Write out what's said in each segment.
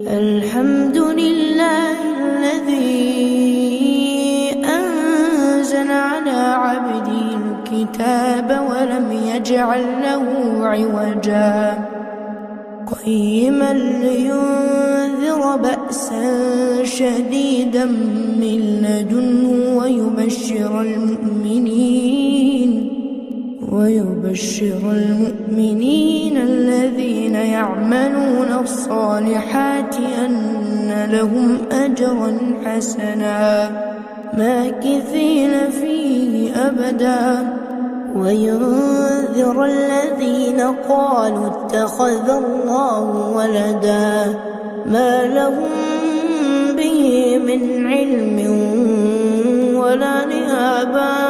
الحمد لله الذي أنزل على عبده الكتاب ولم يجعل له عوجا قيما لينذر بأسا شديدا من لدنه ويبشر المؤمنين الذين يعملون الصالحات أن لهم أجرا حسنا ماكثين فيه أبدا وينذر الذين قالوا اتخذ الله ولدا ما لهم به من علم ولا لآبائهم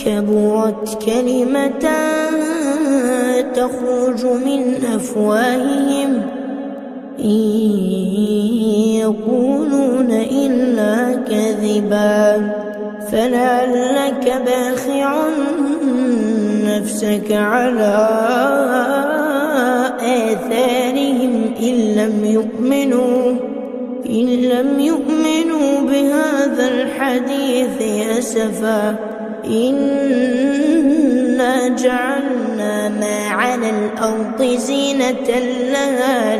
كبرت كلمة تخرج من أفواههم إن يقولون إلا كذبا فلعلك باخع نفسك على آثارهم إن لم يؤمنوا بهذا الحديث أسفا إنا جعلنا ما على الأرض زينة لها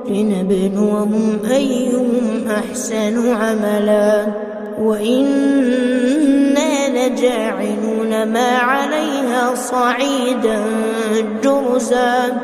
لنبلوهم أيهم أحسن عملا وإنا لجاعلون ما عليها صعيدا جرزا